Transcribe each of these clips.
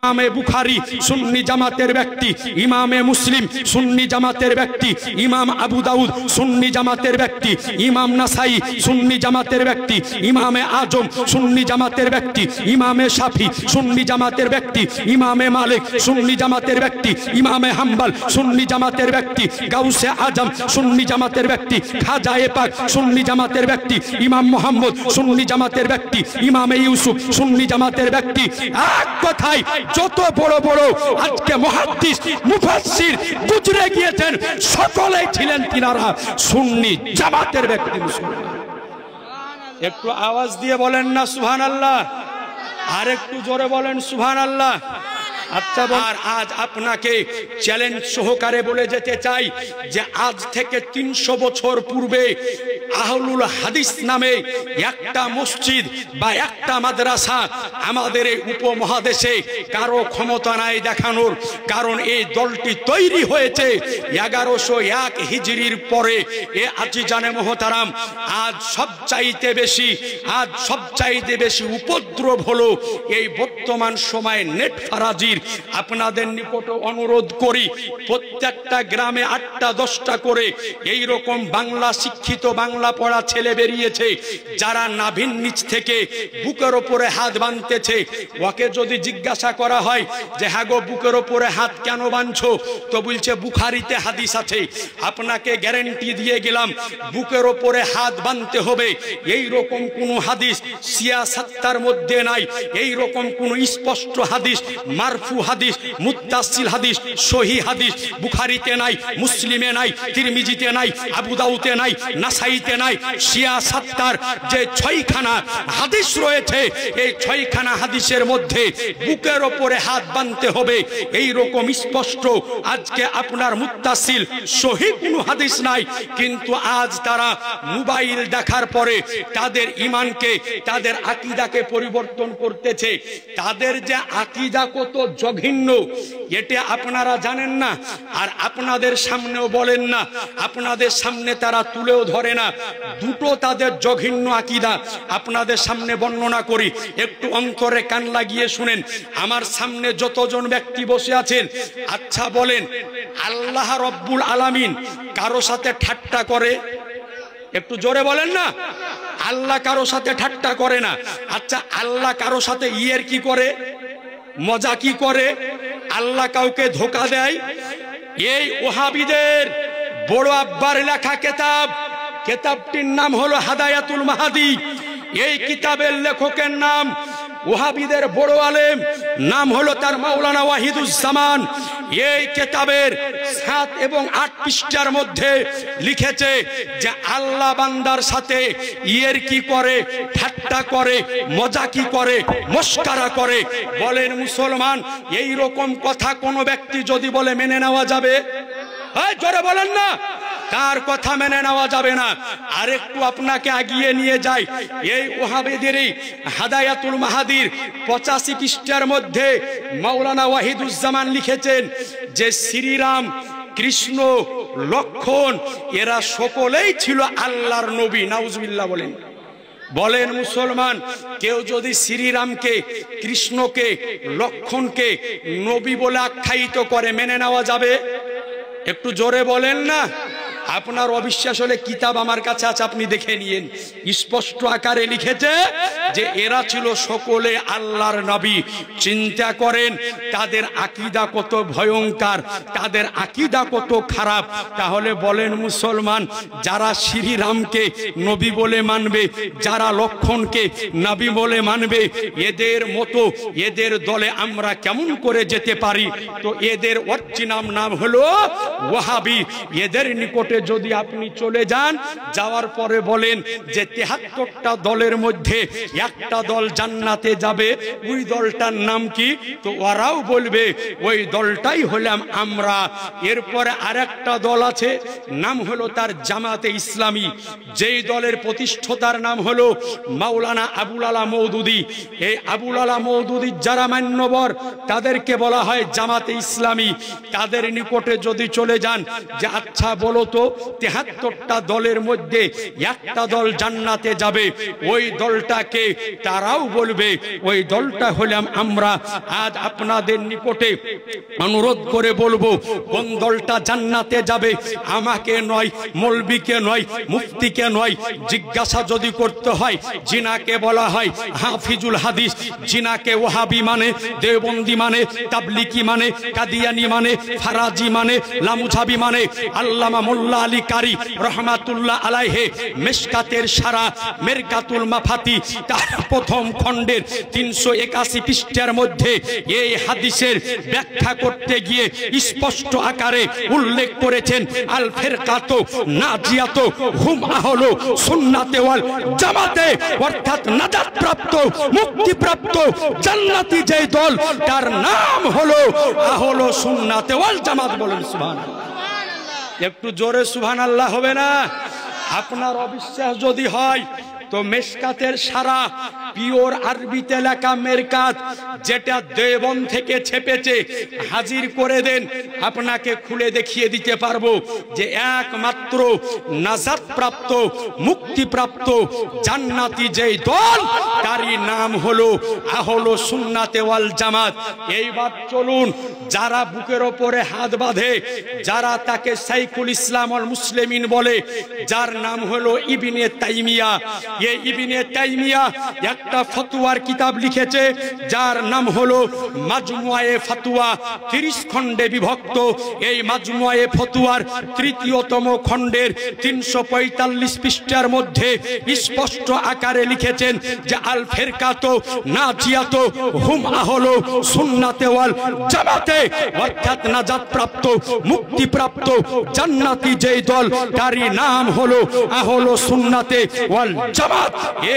ইমামে বুখারী সুন্নি জামাতের ব্যক্তি, ইমামে মুসলিম সুন্নি জামাতের ব্যক্তি, ইমাম আবু দাউদ সুন্নি জামাতের ব্যক্তি, ইমাম নাসাই সুন্নি জামাতের ব্যক্তি, ইমামে আজম সুন্নি জামাতের ব্যক্তি, ইমামে শাফি সুন্নি জামাতের ব্যক্তি, ইমামে মালিক সুন্নি জামাতের ব্যক্তি, ইমামে হাম্বল সুন্নি জামাতের ব্যক্তি, গাউসে আজম সুন্নি জামাতের ব্যক্তি, খাজায়ে পাক সুন্নি জামাতের ব্যক্তি, ইমাম মোহাম্মদ সুন্নি জামাতের ব্যক্তি, ইমামে ইউসুফ সুন্নি জামাতের ব্যক্তি। এক কথায় যত বড় বড় আজকে মুহাদ্দিস মুফাসসির গুজরে গিয়েছেন সকলেই ছিলেন তিনারা সুন্নি জামাতের ব্যক্তি। একটু আওয়াজ দিয়ে বলেন না সুবহানাল্লাহ, আর একটু জোরে বলেন সুবহানাল্লাহ। আচ্ছা, আর আজ আপনাকে চ্যালেঞ্জ সহকারে বলে যেতে চাই যে আজ থেকে 300 বছর পূর্বে আহলুল হাদিস নামে একটা মসজিদ বা একটা মাদ্রাসা আমাদের এই উপমহাদেশে কারো ক্ষমতা নাই দেখানোর, কারণ এই দলটি তৈরি হয়েছে 1101 হিজরির পরে। এ আজিজানে মোহতারাম, আজ সবচাইতে বেশি উপদ্রব হলো এই বর্তমান সময়ে নেট ফারাজির। আপনাদের নিকট অনুরোধ করি, প্রত্যেকটা গ্রামে 8টা-10টা করে এই রকম বাংলা শিক্ষিত বাংলা পড়া ছেলে বেরিয়েছে, যারা নাভির নিচ থেকে বুকের ওপরে হাত বাঁধতেছে। ওকে যদি জিজ্ঞাসা করা হয় যে হ্যাঁ গো, বুকের ওপরে হাত কেন বাঁধছো, তো বলছে বুখারীতে হাদিস আছে। আপনাকে গ্যারান্টি দিয়ে গেলাম, বুকের ওপরে হাত বাঁধতে হবে এই রকম কোন হাদিস সিয়াসাত্তার মধ্যে নাই। এই রকম কোন স্পষ্ট হাদিস, মারফু হাদিস, মুত্তাসিল হাদিস, সহিহ হাদিস বুখারীতে নাই, মুসলিমে নাই, তিরমিজিতে নাই, আবু দাউদে নাই, নাসাইতে নাই। সিয়াসাত্তার যে 6খানা হাদিস রয়েছে, এই 6খানা হাদিসের মধ্যে বুকের ওপরে হাত বাঁধতে হবে এই রকম স্পষ্ট আজকে আপনার মুত্তাসিল সহিহ কোনো হাদিস নাই। কিন্তু আজ তারা মোবাইল দেখার পরে তাদের ঈমানকে, তাদের আকীদাকে পরিবর্তন করতেছে। তাদের যে আকীদা কত জঘন্য এটা আপনারা জানেন না, আর আপনাদের সামনেও বলেন না, আপনাদের সামনে তারা তুলেও ধরে না। দুটো তাদের জঘন্য আকীদা আপনাদের সামনে বর্ণনা করি, একটু অন্তরে কান লাগিয়ে শুনেন। আমার সামনে যতজন ব্যক্তি বসে আছেন, আচ্ছা বলেন, আল্লাহ রব্বুল আলামিন কারো সাথে ঠাট্টা করে? একটু জোরে বলেন না। আল্লাহ কারো সাথে ঠাট্টা করে না। আচ্ছা, আল্লাহ কারো সাথে ইয়ের কি করে, মজা কি করে? আল্লাহ কাউকে ধোকা দেয়? এই ওহাবিদের বড় আব্বার লেখা কেতাবটির নাম হলো হাদায়াতুল মাহাদি। এই কিতাবের লেখকের নাম ওহাবিদের বড় আলেম, নাম হলো তার মাওলানা ওয়াহিদুজ্জামান। এই কিতাবের 7 এবং 8 পৃষ্ঠার মধ্যে লিখেছে যে আল্লাহ বান্দার সাথে ইয়ের কি করে, ঠাট্টা করে, মজা কি করে, মস্কারা করে। বলেন মুসলমান, এই রকম কথা কোন ব্যক্তি যদি বলে মেনে নেওয়া যাবে? জোরে বলেন না, কার কথা মেনে নেওয়া যাবে না? আরেকটু আপনাকে আগিয়ে নিয়ে যাই। এই ওহাবিদের হাদায়াতুল মাহাদির 85 পৃষ্ঠার মধ্যে মাওলানা ওয়াহিদুজ্জামান লিখেছেন যে শ্রীরাম, কৃষ্ণ, লক্ষণ এরা সকলেই ছিল আল্লাহর নবী। নাউজুবিল্লাহ বলেন। বলেন মুসলমান, কেউ যদি শ্রীরামকে, কৃষ্ণকে, লক্ষণকে নবী বলে আখ্যায়িত করে মেনে নেওয়া যাবে? একটু জোরে বলেন না। আপনার অবিশ্বাস হলে কিতাব আমার কাছে আছে, আপনি দেখে নিয়েন। স্পষ্ট আকারে লিখেছে যে এরা ছিল সকলে আল্লাহর নবী। চিন্তা করেন তাদের আকীদা কত ভয়ঙ্কর, তাদের আকীদা কত খারাপ। তাহলে বলেন মুসলমান, যারা শ্রীরামকে নবী বলে মানবে, যারা লক্ষণকে নবী বলে মানবে, এদের মতো এদের দলে আমরা কেমন করে যেতে পারি? তো এদের অরিজিনাল নাম হলো ওয়াহাবি। এদের নিকটে যদি আপনি চলে যান, যাওয়ার পরে বলেন যে 73টা দলের মধ্যে একটা দল জান্নাতে যাবে, ওই দলটার নাম কি? তো ওরাও বলবে ওই দলটাই হলাম আমরা। এরপরে আরেকটা দল আছে, নাম হলো তার জামাতে ইসলামী। যেই দলের প্রতিষ্ঠাতার নাম হলো মাওলানা আবুল আলা মওদুদি। এই আবুল আলা মওদুদির যারা মান্যবর, তাদেরকে বলা হয় জামাতে ইসলামী। তাদের নিকটে যদি চলে যান যে আচ্ছা বলো তো 73টা দলের মধ্যে একটা দল জান্নাতে যাবে, ওই দলটাকে তারাও বলবে ওই দলটা হলাম আমরা। আজ আপনাদের নিকটে অনুরোধ করে বলবো, কোন দলটা জান্নাতে যাবে আমাকে নয়, মৌলবীকে নয়, মুফতিকে নয়, জিজ্ঞাসা যদি করতে হয়, জিনাকে বলা হয় হাফিজুল হাদিস, জিনাকে ওয়াহাবি মানে, দেওবন্দি মানে, তাবলিকি মানে, কাদিয়ানি মানে, ফারাজি মানে, লামুঝাবি মানে। আল্লামা মোল্লা আলী কারি রহমাতুল্লাহ আলাইহে মেশকাতের সারা মেরকাতুল মাফাতি তার প্রথম খণ্ডের 381 পৃষ্ঠার মধ্যে এই হাদিসের ব্যাখ্যা করতে গিয়ে স্পষ্ট আকারে উল্লেখ করেছেন, আল ফিরকাতু নাজিয়াতু হুম আহলু সুন্নাতে ওয়াল জামাতে, অর্থাৎ নাজাত প্রাপ্ত, মুক্তি প্রাপ্ত জান্নাতি যে দল তার নাম হলো আহলু সুন্নাতে ওয়াল জামাত। বলেন সুবহানাল্লাহ। একটু জোরে সুবহানাল্লাহ হবে না? আপনার অবিশ্বাস যদি হয় তো মেশকাতের সারা পিওর আরবিতে লেখা মেরকাত, যেটা দেওবন্দ থেকে ছেপেছে, হাজির করে দেন, আপনাকে খুলে দেখিয়ে দিতে পারবো যে একমাত্র নাজাত প্রাপ্ত, মুক্তি প্রাপ্ত জান্নাতি যেই দল তারই নাম হলো আহলু সুন্নাতে ওয়াল জামাত। এইবার চলুন, যারা বুকের ওপরে হাত বাঁধে, যারা তাকে শাইখুল ইসলাম ওয়াল মুসলিমিন বলে, যার নাম হলো ইবনে তাইমিয়া। এই ইবনে তাইমিয়া একটা ফতোয়ার কিতাব লিখেছে যার নাম হলো মাজমুয়ে ফতোয়া, 30 খণ্ডে বিভক্ত। এই মাজমুয়ে ফতোয়ার 3য়তম খণ্ডের 345 পৃষ্ঠার মধ্যে স্পষ্ট আকারে লিখেছেন যে আল ফিরকাতু নাজিয়াতু হুম আহলু সুন্নাতে ওয়াল জামাতে, অর্থাৎ নাজাত প্রাপ্ত, মুক্তি প্রাপ্ত জান্নাতি যেই দল তারই নাম হলো আহলু সুন্নাতে ওয়াল জামাত।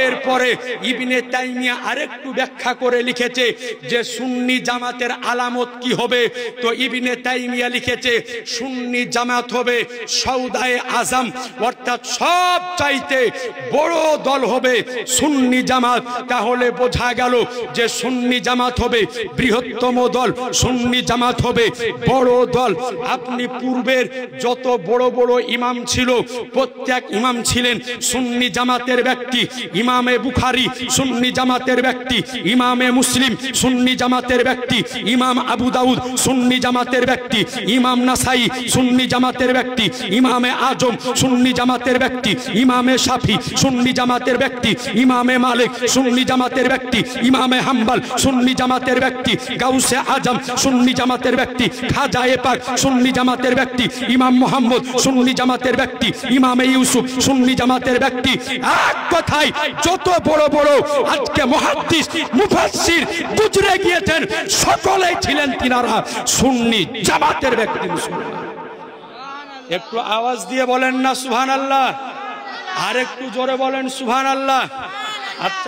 এরপরে ইবনে তাইমিয়া আরেকটু ব্যাখ্যা করে লিখেছে যে সুন্নি জামাতের আলামত কি হবে। তো ইবনে তাইমিয়া লিখেছে সুন্নি জামাত হবে সৌদায়ে আজম, অর্থাৎ সব চাইতে বড় দল হবে সুন্নি জামাত। তাহলে বোঝা গেল যে সুন্নি জামাত হবে বৃহত্তম দল, সুন্নি জামাত হবে বড় দল। আপনি পূর্বের যত বড় বড় ইমাম ছিল, প্রত্যেক ইমাম ছিলেন সুন্নি জামাতের ব্যক্তি। ইমামে বুখারী সুন্নি জামাতের ব্যক্তি, ইমামে মুসলিম সুন্নি জামাতের ব্যক্তি, ইমাম আবু দাউদ সুন্নি জামাতের ব্যক্তি, ইমাম নাসাই সুন্নি জামাতের ব্যক্তি, ইমামে আজম সুন্নি জামাতের ব্যক্তি, ইমামে শাফি সুন্নি জামাতের ব্যক্তি, ইমামে মালিক সুন্নি জামাতের ব্যক্তি, ইমামে হাম্বল সুন্নি জামাতের ব্যক্তি, গাউসে আজম সুন্নি জামাতের ব্যক্তি, খাজায়ে পাক সুন্নি জামাতের ব্যক্তি, ইমাম মোহাম্মদ সুন্নি জামাতের ব্যক্তি, ইমামে ইউসুফ সুন্নি জামাতের ব্যক্তি। এক কথায় যত বড় বড় আজকে মুহাদ্দিস মুফাসসির গুজরে গিয়েছেন সকলেই ছিলেন তিনারা সুন্নি জামাতের ব্যক্তি। একটু আওয়াজ দিয়ে বলেন না সুবহানাল্লাহ, আর একটু জোরে বলেন সুবহানাল্লাহ। আচ্ছা।